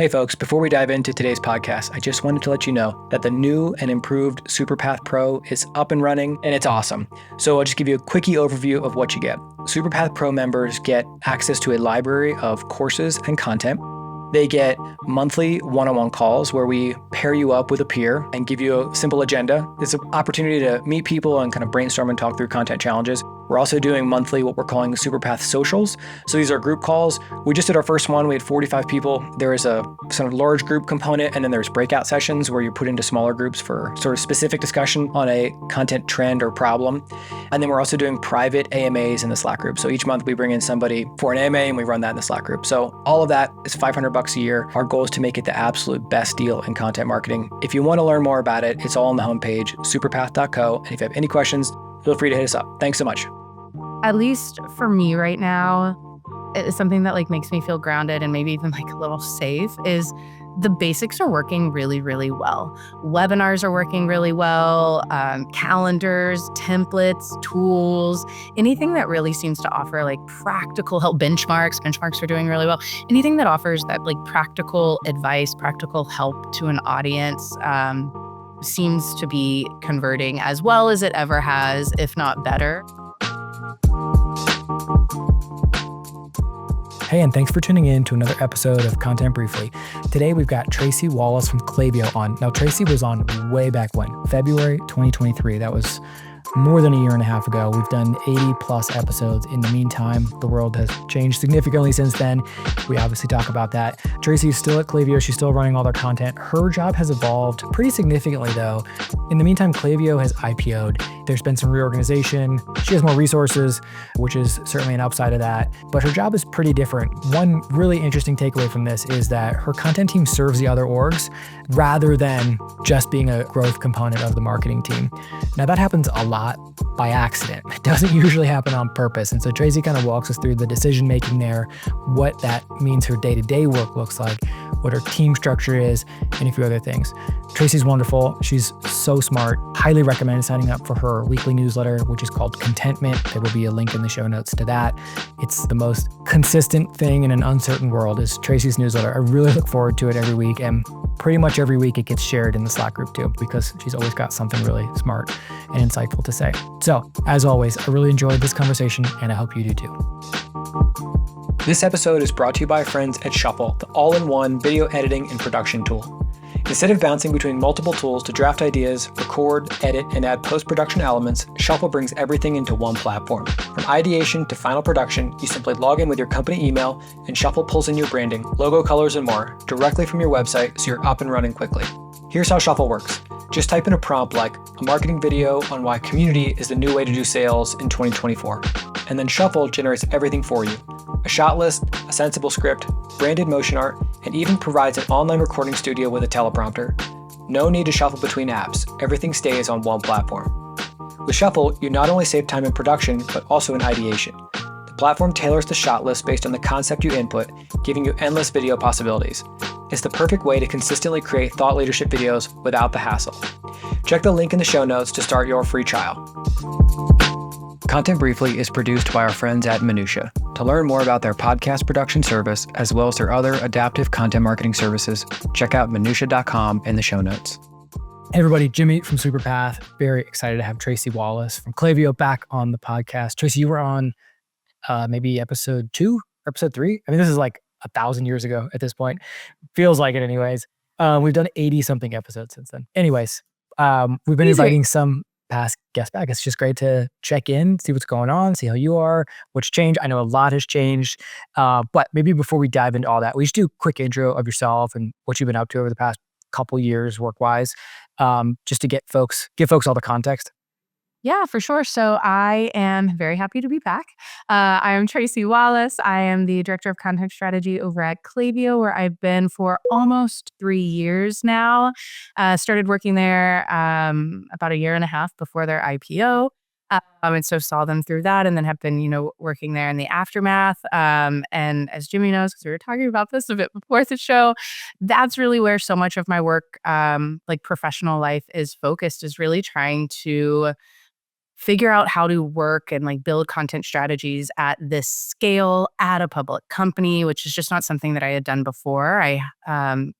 Hey folks, before we dive into today's podcast, I just wanted to let you know that the new and improved SuperPath Pro is up and running and it's awesome. So I'll just give you a quickie overview of what you get. SuperPath Pro members get access to a library of courses and content. They get monthly one-on-one calls where we pair you up with a peer and give you a simple agenda. It's an opportunity to meet people and kind of brainstorm and talk through content challenges. We're also doing monthly what we're calling SuperPath Socials. So these are group calls. We just did our first one. We had 45 people. There is a sort of large group component, and then there's breakout sessions where you put into smaller groups for sort of specific discussion on a content trend or problem. And then we're also doing private AMAs in the Slack group. So each month we bring in somebody for an AMA and we run that in the Slack group. So all of that is $500 a year. Our goal is to make it the absolute best deal in content marketing. If you want to learn more about it, it's all on the homepage, superpath.co. And if you have any questions, feel free to hit us up. Thanks so much. At least for me right now, it's something that makes me feel grounded and maybe even a little safe is the basics are working really, really well. Webinars are working really well, calendars, templates, tools, anything that really seems to offer practical help, benchmarks are doing really well. Anything that offers that practical advice, practical help to an audience seems to be converting as well as it ever has, if not better. Hey, and thanks for tuning in to another episode of Content Briefly. Today, we've got Tracey Wallace from Klaviyo on. Now, Tracey was on way back when, February 2023. That was more than a year and a half ago. We've done 80 plus episodes. In the meantime, the world has changed significantly since then. We obviously talk about that. Tracey is still at Klaviyo. She's still running all their content. Her job has evolved pretty significantly though. In the meantime, Klaviyo has IPO'd. There's been some reorganization. She has more resources, which is certainly an upside of that. But her job is pretty different. One really interesting takeaway from this is that her content team serves the other orgs rather than just being a growth component of the marketing team. Now that happens a lot by accident. It doesn't usually happen on purpose. And so Tracey kind of walks us through the decision-making there, what that means her day-to-day work looks like, what her team structure is, and a few other things. Tracey's wonderful. She's so smart. Highly recommend signing up for her weekly newsletter, which is called Contentment. There will be a link in the show notes to that. It's the most consistent thing in an uncertain world is Tracey's newsletter. I really look forward to it every week, and pretty much every week it gets shared in the Slack group too, because she's always got something really smart and insightful to say. So, as always, I really enjoyed this conversation, and I hope you do too. This episode is brought to you by our friends at Shuffle, the all-in-one video editing and production tool. Instead of bouncing between multiple tools to draft ideas, record, edit, and add post-production elements, Shuffle brings everything into one platform. From ideation to final production, you simply log in with your company email, and Shuffle pulls in your branding, logo colors, and more directly from your website so you're up and running quickly. Here's how Shuffle works. Just type in a prompt like a marketing video on why community is the new way to do sales in 2024. And then Shuffle generates everything for you. A shot list, a sensible script, branded motion art, and even provides an online recording studio with a teleprompter. No need to shuffle between apps. Everything stays on one platform. With Shuffle, you not only save time in production, but also in ideation. The platform tailors the shot list based on the concept you input, giving you endless video possibilities. It's the perfect way to consistently create thought leadership videos without the hassle. Check the link in the show notes to start your free trial. Content Briefly is produced by our friends at Minutia. To learn more about their podcast production service, as well as their other adaptive content marketing services, check out minutia.com in the show notes. Hey everybody, Jimmy from SuperPath. Very excited to have Tracey Wallace from Klaviyo back on the podcast. Tracey, you were on maybe episode 2 or episode 3. I mean, this is 1,000 years ago at this point. Feels like it anyways. We've done 80 something episodes since then. Anyways, we've been inviting some past guests back. It's just great to check in, see what's going on, see how you are, what's changed. I know a lot has changed, but maybe before we dive into all that, we just do a quick intro of yourself and what you've been up to over the past couple years work-wise, just to give folks all the context. Yeah, for sure. So I am very happy to be back. I am Tracey Wallace. I am the Director of Content Strategy over at Klaviyo, where I've been for almost 3 years now. Started working there about a year and a half before their IPO. And so saw them through that and then have been, working there in the aftermath. And as Jimmy knows, because we were talking about this a bit before the show, that's really where so much of my work, professional life is focused, is really trying to figure out how to work and like build content strategies at this scale at a public company, which is just not something that I had done before. I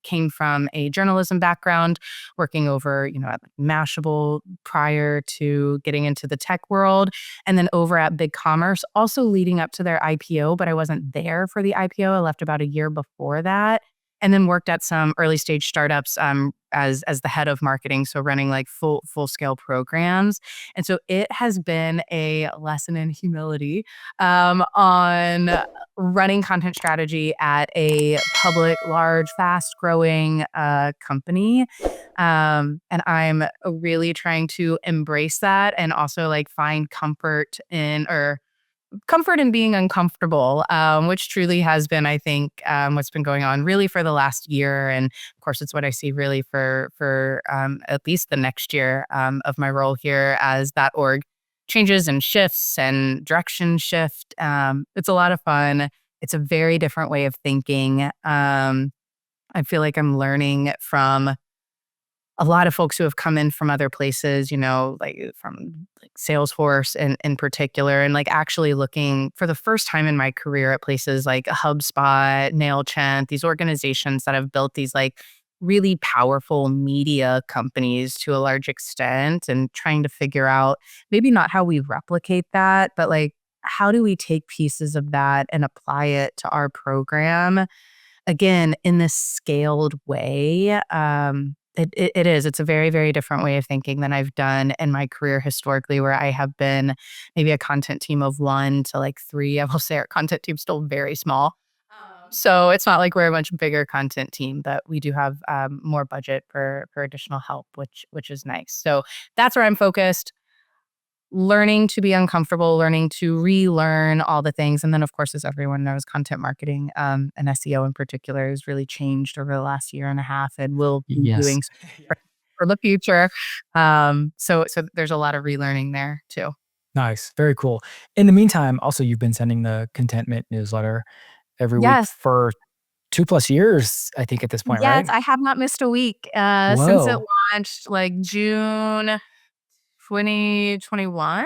came from a journalism background, working over, at Mashable prior to getting into the tech world, and then over at Big Commerce, also leading up to their IPO, but I wasn't there for the IPO. I left about a year before that, and then worked at some early stage startups as the head of marketing, so running like full scale programs. And so it has been a lesson in humility on running content strategy at a public, large, fast growing company. And I'm really trying to embrace that and also like find comfort in being uncomfortable, which truly has been, I think, what's been going on really for the last year. And of course, it's what I see really for at least the next year of my role here as that org changes and shifts and direction shift. It's a lot of fun. It's a very different way of thinking. I feel like I'm learning from a lot of folks who have come in from other places, like from like Salesforce in particular, and like actually looking for the first time in my career at places like HubSpot, Mailchimp, these organizations that have built these like really powerful media companies to a large extent, and trying to figure out maybe not how we replicate that, but like how do we take pieces of that and apply it to our program again in this scaled way. It is. It's a very, very different way of thinking than I've done in my career historically, where I have been maybe a content team of 1 to like 3. I will say our content team's still very small. So it's not like we're a much bigger content team, but we do have more budget for additional help, which is nice. So that's where I'm focused. Learning to be uncomfortable, learning to relearn all the things. And then, of course, as everyone knows, content marketing and SEO in particular has really changed over the last year and a half and will be Yes. doing so for the future. So there's a lot of relearning there too. Nice. Very cool. In the meantime, also, you've been sending the Contentment newsletter every week Yes. for 2+ years, I think, at this point, Yes, right? I have not missed a week since it Whoa. launched like June 2021,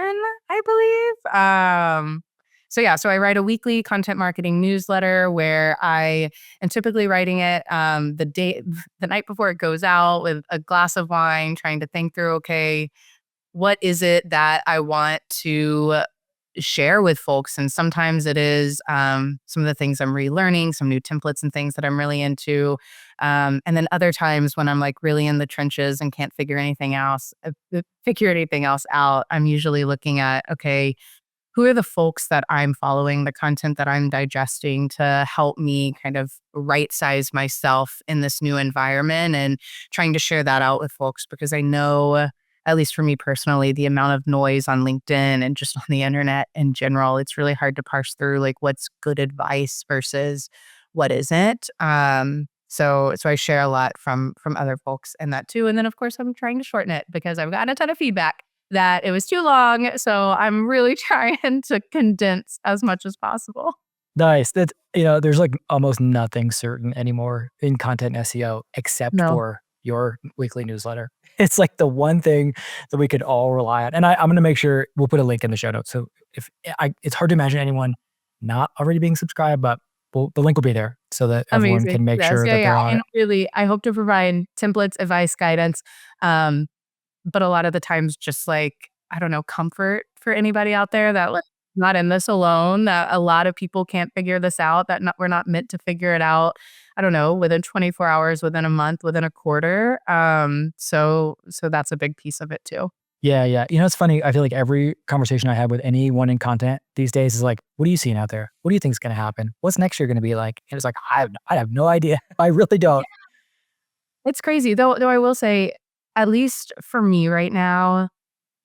I believe. So yeah, so I write a weekly content marketing newsletter where I am typically writing it the night before it goes out with a glass of wine, trying to think through, okay, what is it that I want to share with folks? And sometimes it is some of the things I'm relearning, some new templates and things that I'm really into. And then other times when I'm like really in the trenches and can't figure anything else out, I'm usually looking at, okay, who are the folks that I'm following, the content that I'm digesting to help me kind of right size myself in this new environment, and trying to share that out with folks, because I know, at least for me personally, the amount of noise on LinkedIn and just on the internet in general, it's really hard to parse through like what's good advice versus what isn't. So I share a lot from other folks in that too. And then of course I'm trying to shorten it because I've gotten a ton of feedback that it was too long. So I'm really trying to condense as much as possible. Nice. That's, there's like almost nothing certain anymore in content and SEO except No, for your weekly newsletter. It's like the one thing that we could all rely on. And I'm going to make sure we'll put a link in the show notes. So it's hard to imagine anyone not already being subscribed, but the link will be there so that everyone amazing. can make Yes, sure yeah, that they're yeah. on And it. really, I hope to provide templates, advice, guidance. Um, but a lot of the times just like, I don't know, comfort for anybody out there that like not in this alone, that a lot of people can't figure this out, that we're not meant to figure it out. I don't know, within 24 hours, within a month, within a quarter. So that's a big piece of it too. Yeah, yeah. It's funny. I feel like every conversation I have with anyone in content these days is like, what are you seeing out there? What do you think is going to happen? What's next year going to be like? And it's like, I have no idea. I really don't. It's crazy though I will say, at least for me right now,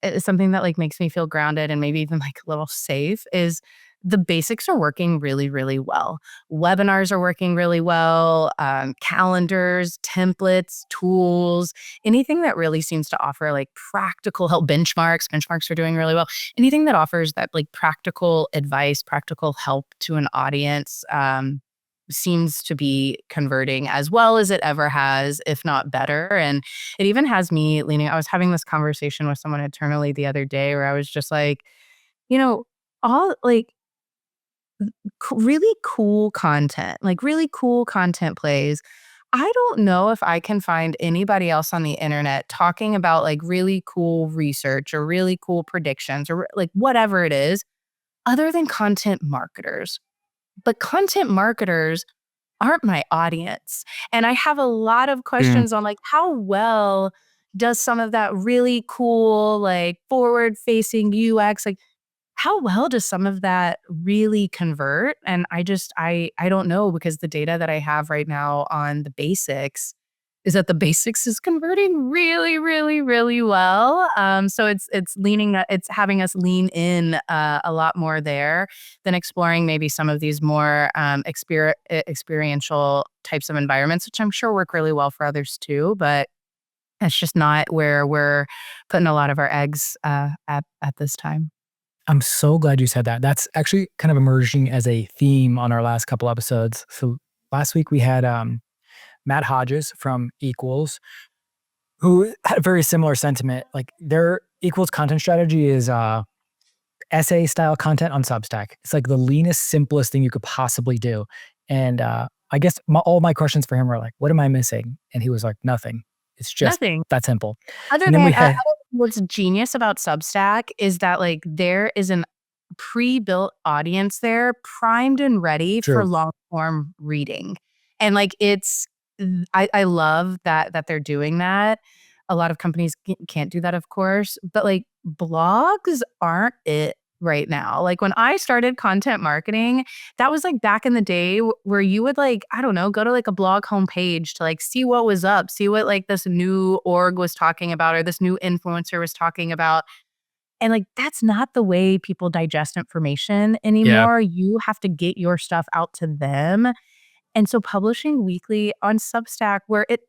it's something that like makes me feel grounded and maybe even like a little safe is the basics are working really, really well. Webinars are working really well, calendars, templates, tools, anything that really seems to offer like practical help. Benchmarks are doing really well. Anything that offers that like practical advice, practical help to an audience. seems to be converting as well as it ever has, if not better. And it even has me leaning. I was having this conversation with someone internally the other day where I was just like, you know, all like really cool content, like really cool content plays. I don't know if I can find anybody else on the internet talking about like really cool research or really cool predictions or like whatever it is other than content marketers. But content marketers aren't my audience. And I have a lot of questions on like how well does some of that really cool, like forward facing UX, like how well does some of that really convert? And I don't know because the data that I have right now on the basics is that the basics is converting really, really, really well. So it's having us lean in a lot more there than exploring maybe some of these more experiential types of environments, which I'm sure work really well for others too. But that's just not where we're putting a lot of our eggs at this time. I'm so glad you said that. That's actually kind of emerging as a theme on our last couple episodes. So last week we had Matt Hodges from Equals, who had a very similar sentiment. Like their Equals content strategy is essay style content on Substack. It's like the leanest, simplest thing you could possibly do. And I guess all my questions for him were like, what am I missing? And he was like, nothing. It's just Nothing. that simple. Other And then than we had, what's genius about Substack is that, like, there is an pre-built audience there, primed and ready for true. long form reading. And, like, I love that they're doing that. A lot of companies can't do that, of course, but, like, blogs aren't it right now. Like, when I started content marketing, that was, like, back in the day where you would, like, I don't know, go to, like, a blog homepage to, like, see what was up, see what, like, this new org was talking about or this new influencer was talking about. And, like, that's not the way people digest information yeah, anymore. You have to get your stuff out to them. And so publishing weekly on Substack,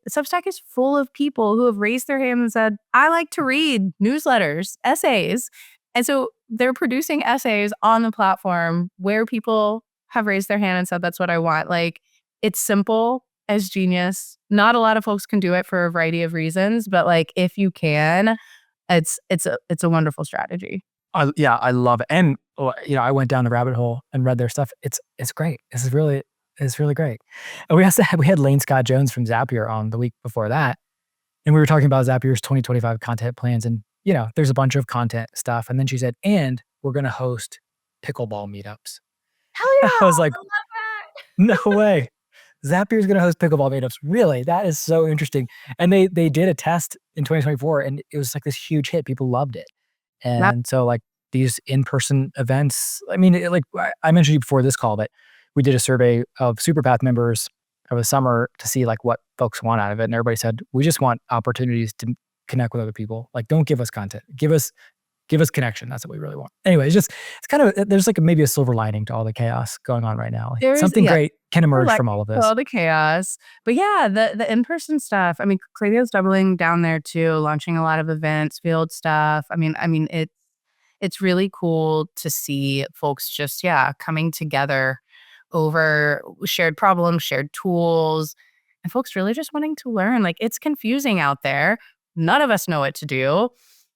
Substack is full of people who have raised their hand and said, I like to read newsletters, essays. And so they're producing essays on the platform where people have raised their hand and said, that's what I want. Like, it's simple as genius. Not a lot of folks can do it for a variety of reasons, but like if you can, it's a wonderful strategy. yeah, I love it. And I went down the rabbit hole and read their stuff. It's great. It's really great. And we had Lane Scott Jones from Zapier on the week before that, and we were talking about Zapier's 2025 content plans, and there's a bunch of content stuff. And then she said, and we're going to host pickleball meetups. Hell I yeah. was like, I love that. no way. Zapier's going to host pickleball meetups. Really? That is so interesting. And they did a test in 2024 and it was like this huge hit. People loved it. That And so like these in-person events, I mean, like I mentioned you before this call, but we did a survey of Superpath members over the summer to see like what folks want out of it. And everybody said, we just want opportunities to connect with other people. Like, don't give us content. Give us connection. That's what we really want. Anyway, it's kind of, there's like maybe a silver lining to all the chaos going on right now. Like there's something yeah, great can I emerge like from all of this. all the chaos. But yeah, the in-person stuff. I mean, Klaviyo's doubling down there too, launching a lot of events, field stuff. I mean, it's really cool to see folks just, yeah, coming together over shared problems, shared tools, and folks really just wanting to learn. Like, it's confusing out there. None of us know what to do.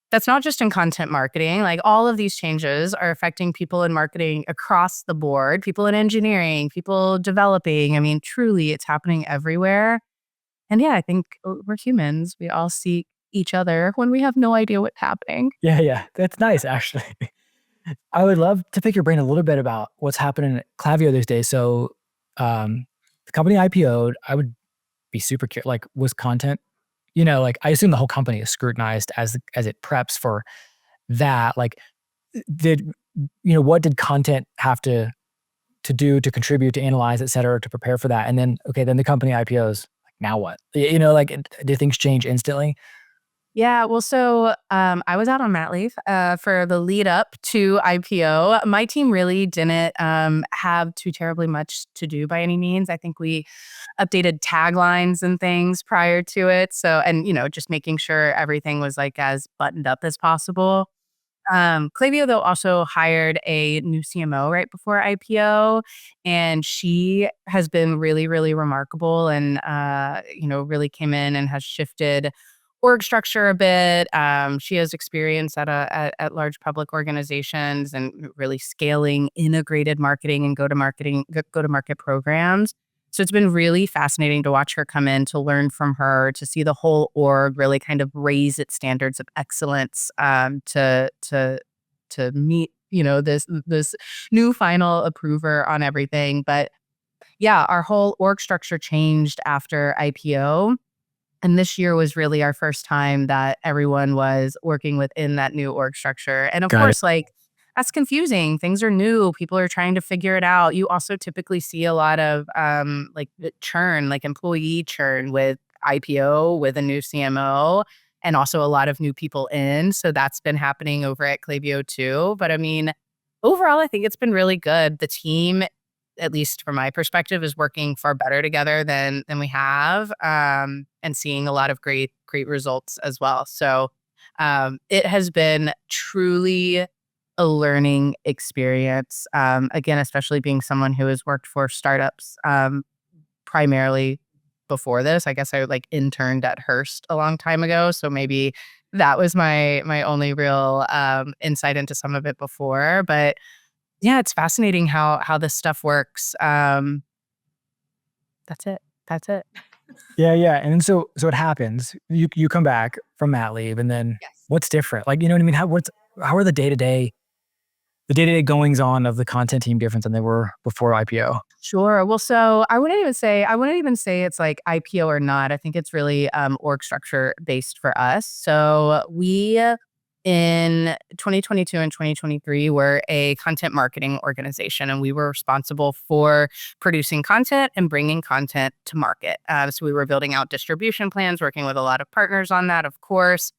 That's not just in content marketing. Like, all of these changes are affecting people in marketing across the board, people in engineering, people developing. I mean, truly, it's happening everywhere. And yeah, I think we're humans. We all seek each other when we have no idea what's happening. Yeah, yeah. That's nice, actually. I would love to pick your brain a little bit about what's happening at Klaviyo these days. So, the company IPO'd. I would be super curious. Like, was content, like I assume the whole company is scrutinized as it preps for that. Like, did what did content have to do to contribute, to analyze, et cetera, to prepare for that? And then, okay, then the company IPOs. Like, now what? Like, do things change instantly? Yeah, well, so I was out on mat leave for the lead up to IPO. My team really didn't have too terribly much to do by any means. I think we updated taglines and things prior to it. So, and just making sure everything was like as buttoned up as possible. Klaviyo, though, also hired a new CMO right before IPO, and she has been really, really remarkable and, really came in and has shifted org structure a bit. She has experience at large public organizations and really scaling integrated marketing and go-to-market programs. So it's been really fascinating to watch her come in, to learn from her, to see the whole org really kind of raise its standards of excellence, to meet this new final approver on everything. But yeah, our whole org structure changed after IPO. And this year was really our first time that everyone was working within that new org structure. And of Got it. course, that's confusing. Things are new. People are trying to figure it out. You also typically see a lot of the churn, like employee churn with IPO, with a new CMO, and also a lot of new people in. So that's been happening over at Klaviyo too. But I mean, overall, I think it's been really good. The team, at least from my perspective, is working far better together than we have, and seeing a lot of great results as well. So it has been truly a learning experience. Again, especially being someone who has worked for startups primarily before this. I guess I interned at Hearst a long time ago, so maybe that was my only real insight into some of it before. But yeah, it's fascinating how this stuff works. That's it. That's it. Yeah, yeah. And then so it happens. You come back from mat leave, and then Yes. what's different? Like, you know what I mean? How are the day-to-day goings on of the content team different than they were before IPO? Sure. Well, so I wouldn't even say it's like IPO or not. I think it's really org structure based for us. So we in 2022 and 2023 were a content marketing organization, and we were responsible for producing content and bringing content to market. So we were building out distribution plans, working with a lot of partners on that, of course.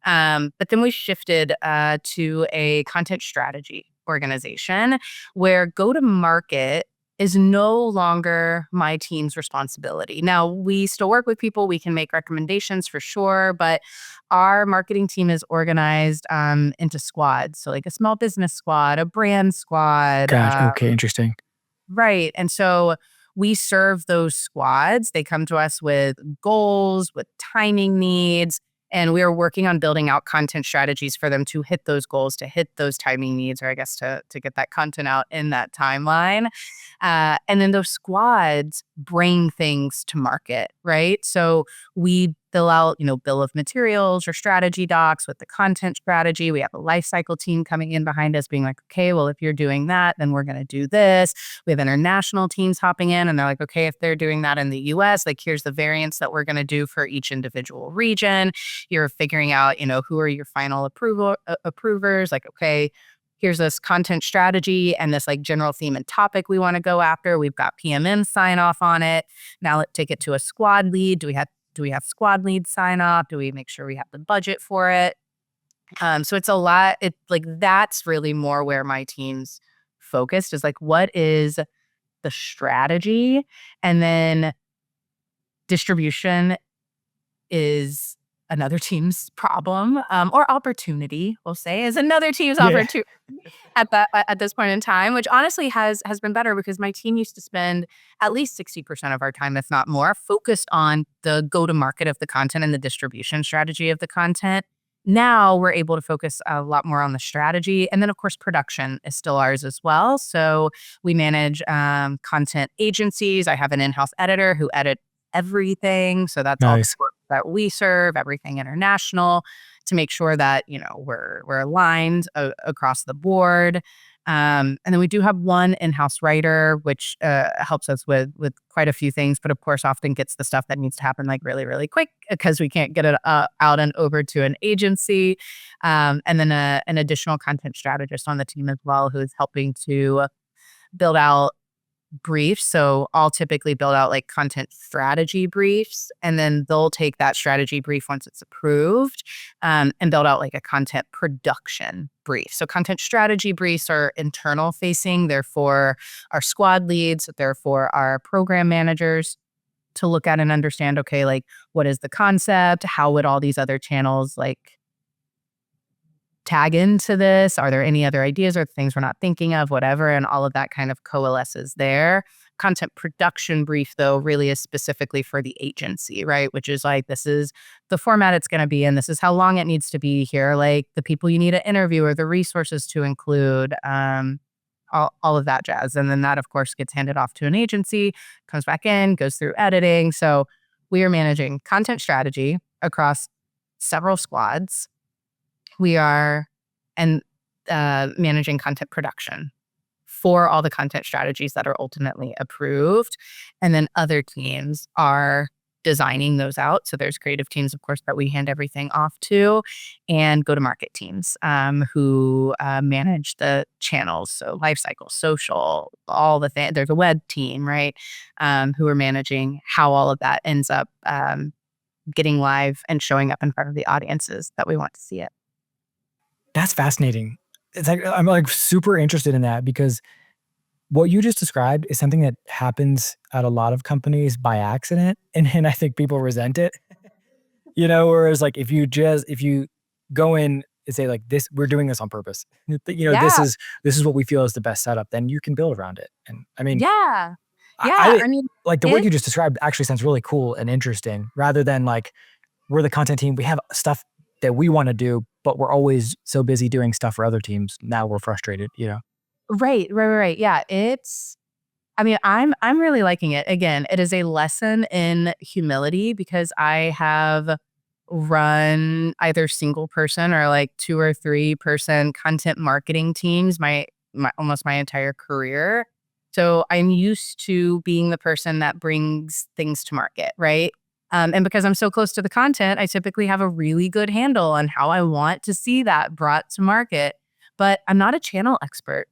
But then we shifted to a content strategy organization where go to market is no longer my team's responsibility. Now, we still work with people, we can make recommendations for sure, but our marketing team is organized into squads. So, like a small business squad, a brand squad. Gosh, okay, interesting. Right. And so we serve those squads. They come to us with goals, with timing needs, and we are working on building out content strategies for them to hit those goals, to hit those timing needs, or I guess to get that content out in that timeline. And then those squads bring things to market, right? So we fill out, bill of materials or strategy docs with the content strategy. We have a life cycle team coming in behind us being like, okay, well, if you're doing that, then we're going to do this. We have international teams hopping in, and they're like, okay, if they're doing that in the US, like here's the variants that we're going to do for each individual region. You're figuring out, who are your final approvers. Like, okay, here's this content strategy and this general theme and topic we want to go after. We've got PMM sign off on it. Now let's take it to a squad lead. Do we have squad lead sign off? Do we make sure we have the budget for it? So it's a lot. That's really more where my team's focused, is what is the strategy, and then distribution is another team's problem, or opportunity, we'll say, is another team's Yeah. opportunity at this point in time, which honestly has been better, because my team used to spend at least 60% of our time, if not more, focused on the go-to-market of the content and the distribution strategy of the content. Now we're able to focus a lot more on the strategy. And then, of course, production is still ours as well. So we manage content agencies. I have an in-house editor who edit everything. So that's all the Nice. work that we serve, everything international, to make sure that, we're aligned across the board. And then we do have one in-house writer, which helps us with quite a few things, but of course often gets the stuff that needs to happen really, really quick, because we can't get it out and over to an agency. And then an additional content strategist on the team as well, who is helping to build out briefs. So I'll typically build out content strategy briefs, and then they'll take that strategy brief once it's approved, and build out a content production brief. So content strategy briefs are internal facing. They're for our squad leads. They're for our program managers to look at and understand, okay, what is the concept? How would all these other channels tag into this? Are there any other ideas or things we're not thinking of, whatever? And all of that kind of coalesces there. Content production brief, though, really is specifically for the agency, right? Which is like, this is the format it's going to be in. This is how long it needs to be here. Like the people you need to interview or the resources to include, all of that jazz. And then that, of course, gets handed off to an agency, comes back in, goes through editing. So we are managing content strategy across several squads. We are managing content production for all the content strategies that are ultimately approved. And then other teams are designing those out. So there's creative teams, of course, that we hand everything off to, and go-to-market teams who manage the channels. So lifecycle, social, all the things. There's a web team, right, who are managing how all of that ends up getting live and showing up in front of the audiences that we want to see it. That's fascinating. It's like, I'm like super interested in that, because what you just described is something that happens at a lot of companies by accident. And I think people resent it, whereas like if you go in and say like this, we're doing this on purpose, Yeah. this is what we feel is the best setup, then you can build around it. And I mean, Yeah. I mean, like the word you just described actually sounds really cool and interesting, rather than like, we're the content team, we have stuff that we want to do, but we're always so busy doing stuff for other teams. Now we're frustrated, Right. Yeah. I'm really liking it. Again, it is a lesson in humility, because I have run either single person or like 2 or 3 person content marketing teams my almost my entire career. So I'm used to being the person that brings things to market, right? And because I'm so close to the content, I typically have a really good handle on how I want to see that brought to market. But I'm not a channel expert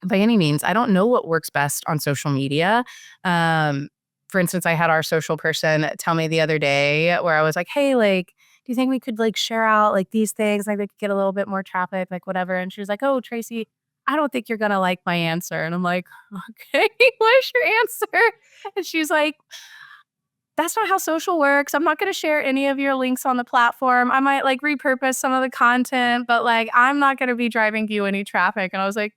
by any means. I don't know what works best on social media. For instance, I had our social person tell me the other day, where I was like, hey, like, do you think we could like share out like these things? Like they could get a little bit more traffic, like whatever. And she was like, oh, Tracey, I don't think you're going to like my answer. And I'm like, okay, what's your answer? And she's like, that's not how social works. I'm not going to share any of your links on the platform. I might like repurpose some of the content, but like, I'm not going to be driving you any traffic. And I was like,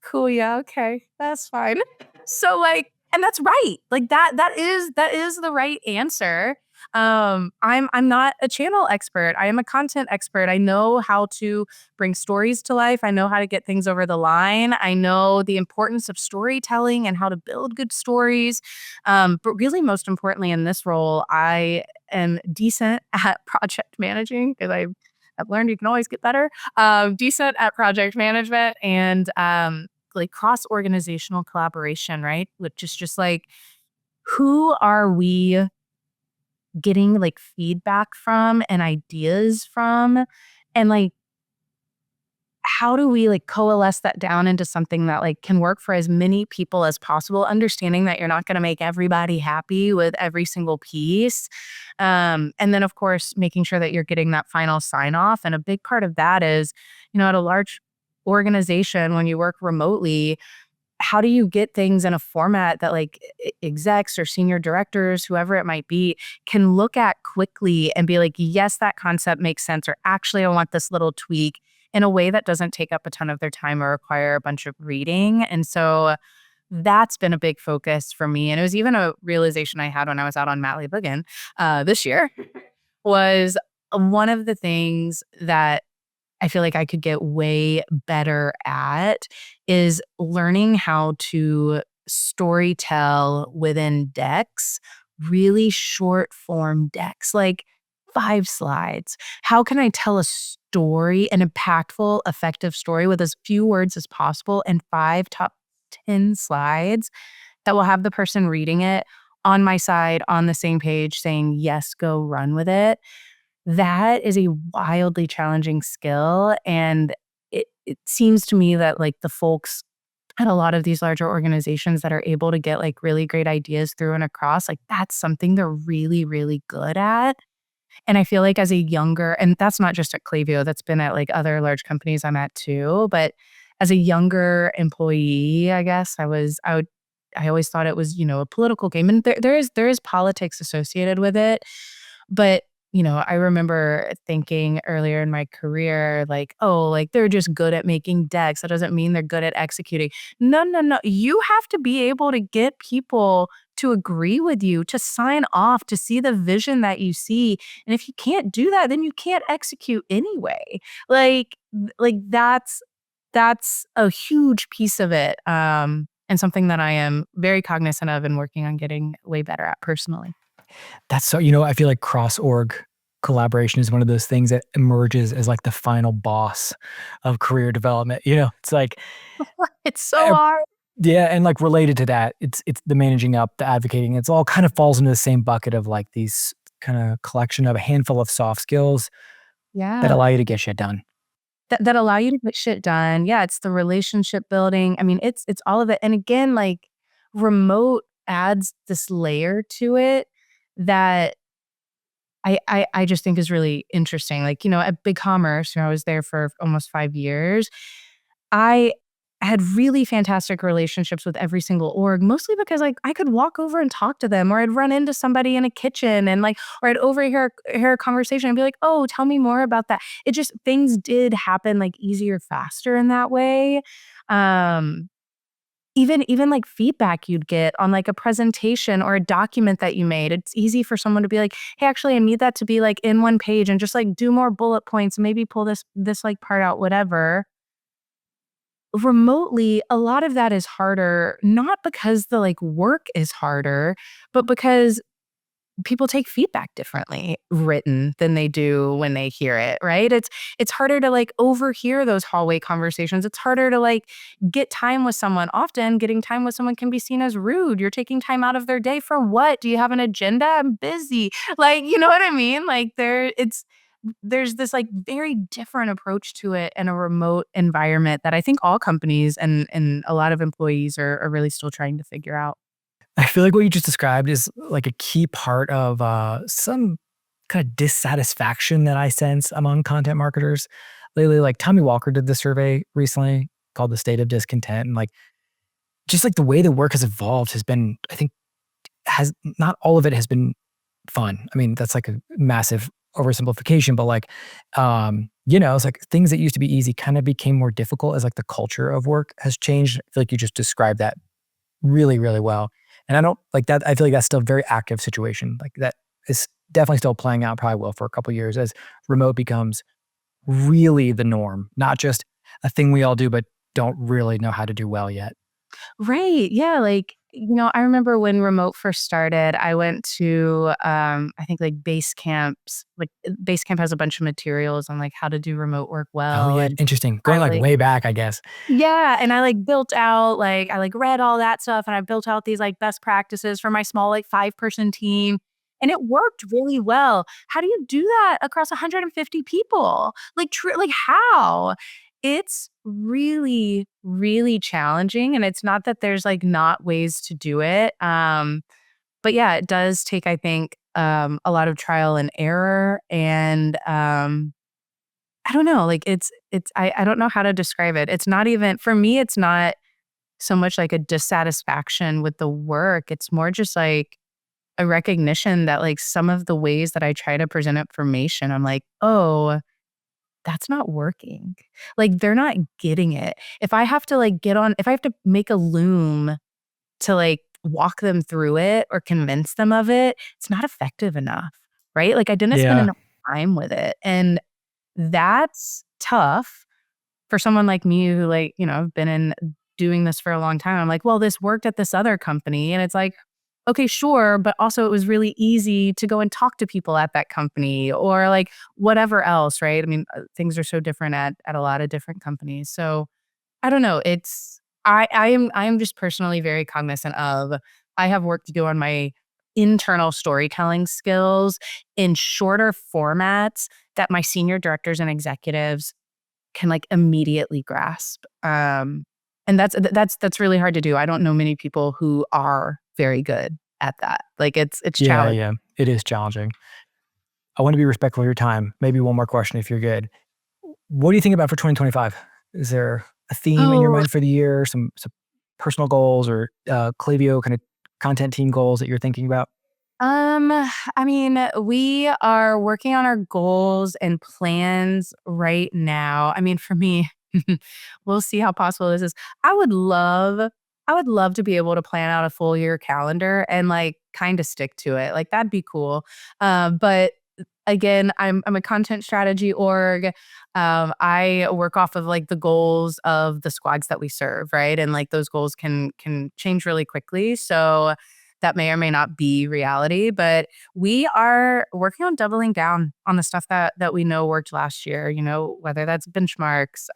cool, yeah, okay, that's fine. So like, and that's right. Like that is the right answer. I'm not a channel expert. I am a content expert. I know how to bring stories to life. I know how to get things over the line. I know the importance of storytelling and how to build good stories. But really, most importantly, in this role, I am decent at project managing, because I've learned you can always get better. Decent at project management and like cross-organizational collaboration, right? Which is just like, who are we getting like feedback from and ideas from? And like, how do we like coalesce that down into something that like can work for as many people as possible, understanding that you're not going to make everybody happy with every single piece. And then of course, making sure that you're getting that final sign off. And a big part of that is, at a large organization, when you work remotely, how do you get things in a format that like execs or senior directors, whoever it might be, can look at quickly and be like, yes, that concept makes sense, or actually I want this little tweak, in a way that doesn't take up a ton of their time or require a bunch of reading. And so that's been a big focus for me. And it was even a realization I had when I was out on Mat Leave again this year, was one of the things that I feel like I could get way better at is learning how to storytell within decks, really short form decks, like 5 slides. How can I tell a story, an impactful, effective story with as few words as possible and 5 top 10 slides that will have the person reading it on my side on the same page saying, yes, go run with it. That is a wildly challenging skill. And it seems to me that like the folks at a lot of these larger organizations that are able to get like really great ideas through and across, like that's something they're really, really good at. And I feel like as a younger, and that's not just at Klaviyo, that's been at like other large companies I'm at too, but as a younger employee, I guess I always thought it was, a political game, and there is politics associated with it, but I remember thinking earlier in my career, like, oh, like they're just good at making decks. That doesn't mean they're good at executing. No, no, no. You have to be able to get people to agree with you, to sign off, to see the vision that you see. And if you can't do that, then you can't execute anyway. Like that's a huge piece of it. And something that I am very cognizant of and working on getting way better at personally. That's so, I feel like cross org collaboration is one of those things that emerges as like the final boss of career development. It's like, It's so hard. yeah, and like related to that, it's the managing up, the advocating. It's all kind of falls into the same bucket of like these kind of collection of a handful of soft skills that Yeah. allow you to get shit done. That allow you to get shit done. Yeah, it's the relationship building. I mean, it's all of it. And again, like remote adds this layer to it that I just think is really interesting. Like, at Big Commerce, I was there for almost 5 years. I had really fantastic relationships with every single org, mostly because like I could walk over and talk to them, or I'd run into somebody in a kitchen and like, or I'd overhear a conversation and be like, oh, tell me more about that. It just things did happen like easier, faster in that way. Um, even like feedback you'd get on like a presentation or a document that you made, it's easy for someone to be like, hey, actually, I need that to be like in one page and just like do more bullet points, maybe pull this like part out, whatever. Remotely, a lot of that is harder, not because the like work is harder, but because people take feedback differently written than they do when they hear it, right? It's harder to like overhear those hallway conversations. It's harder to like get time with someone. Often getting time with someone can be seen as rude. You're taking time out of their day for what? Do you have an agenda? I'm busy. Like, you know what I mean? Like there's this like very different approach to it in a remote environment that I think all companies and a lot of employees are really still trying to figure out. I feel like what you just described is like a key part of some kind of dissatisfaction that I sense among content marketers lately. Like Tommy Walker did this survey recently called The State of Discontent. And like, just like the way the work has evolved has been, I think, has not all of it has been fun. I mean, that's like a massive oversimplification, but like, it's like things that used to be easy kind of became more difficult as like the culture of work has changed. I feel like you just described that really, really well. And I don't like that. I feel like that's still a very active situation. Like that is definitely still playing out, probably will for a couple of years as remote becomes really the norm, not just a thing we all do, but don't really know how to do well yet. Right. Yeah. Like, I remember when remote first started, I went to, I think like Basecamps, like Basecamp has a bunch of materials on like how to do remote work Oh well. yeah, And interesting. I Going like like, way back, I guess. yeah. And I like built out, like, I like read all that stuff and I built out these like best practices for my small, like 5-person team. And it worked really well. How do you do that across 150 people? Like how? It's really, really challenging. And it's not that there's like not ways to do it. But yeah, it does take, I think, a lot of trial and error. And I don't know, like I don't know how to describe it. It's not even for me, it's not so much like a dissatisfaction with the work. It's more just like a recognition that like some of the ways that I try to present information, I'm like, oh, that's not working. Like they're not getting it. If I have to make a loom to like walk them through it or convince them of it, it's not effective enough. Right. Like I didn't spend Yeah. enough time with it. And that's tough for someone like me who like, I've been in doing this for a long time. I'm like, well, this worked at this other company. And it's like, okay, sure. But also it was really easy to go and talk to people at that company or like whatever else, right? I mean, things are so different at a lot of different companies. So I don't know. I am just personally very cognizant of I have work to do on my internal storytelling skills in shorter formats that my senior directors and executives can like immediately grasp. And that's really hard to do. I don't know many people who are very good at that. Like it's Yeah, challenging. yeah. It is challenging. I want to be respectful of your time. Maybe one more question if you're good. What do you think about for 2025? Is there a theme in your Oh, mind for the year? Some personal goals or Klaviyo kind of content team goals that you're thinking about? I mean, we are working on our goals and plans right now. I mean, for me, we'll see how possible this is. I would love, I would love to be able to plan out a full year calendar and like kind of stick to it. Like that'd be cool. But again, I'm a content strategy org. I work off of like the goals of the squads that we serve, right? And like those goals can change really quickly. So that may or may not be reality, but we are working on doubling down on the stuff that we know worked last year, whether that's benchmarks,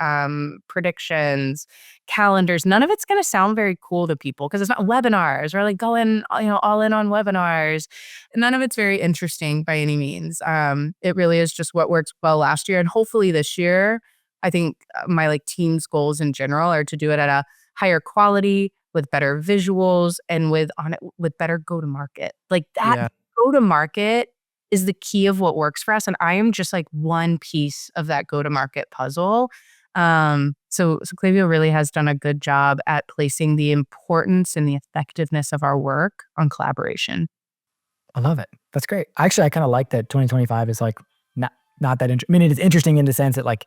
predictions, calendars. None of it's going to sound very cool to people because it's not webinars. We're like going, all in on webinars. None of it's very interesting by any means. It really is just what worked well last year. And hopefully this year, I think my like team's goals in general are to do it at a higher quality with better visuals and with better go to market. Like that Yeah. go to market is the key of what works for us. And I am just like one piece of that go to market puzzle. So Klaviyo really has done a good job at placing the importance and the effectiveness of our work on collaboration. I love it. That's great. Actually, I kind of like that 2025 is like not that interesting. I mean, it is interesting in the sense that like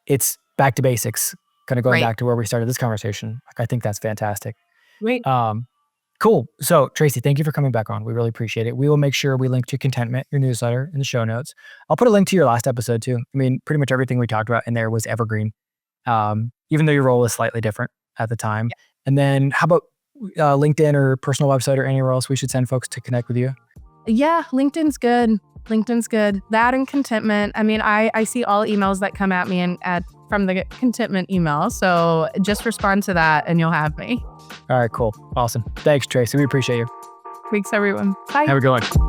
it's back to basics, kind of going Right. back to where we started this conversation. Like, I think that's fantastic. Right. Cool. So Tracey, thank you for coming back on. We really appreciate it. We will make sure we link to Contentment, your newsletter, in the show notes. I'll put a link to your last episode too. I mean, pretty much everything we talked about in there was evergreen, even though your role was slightly different at the time. Yeah. And then how about LinkedIn or personal website or anywhere else we should send folks to connect with you? Yeah, LinkedIn's good. LinkedIn's good. That and Contentment. I mean, I see all emails that come at me from the Contentment email. So just respond to that and you'll have me. All right, cool. Awesome. Thanks, Tracey. We appreciate you. Thanks, everyone. Bye. Have a good one.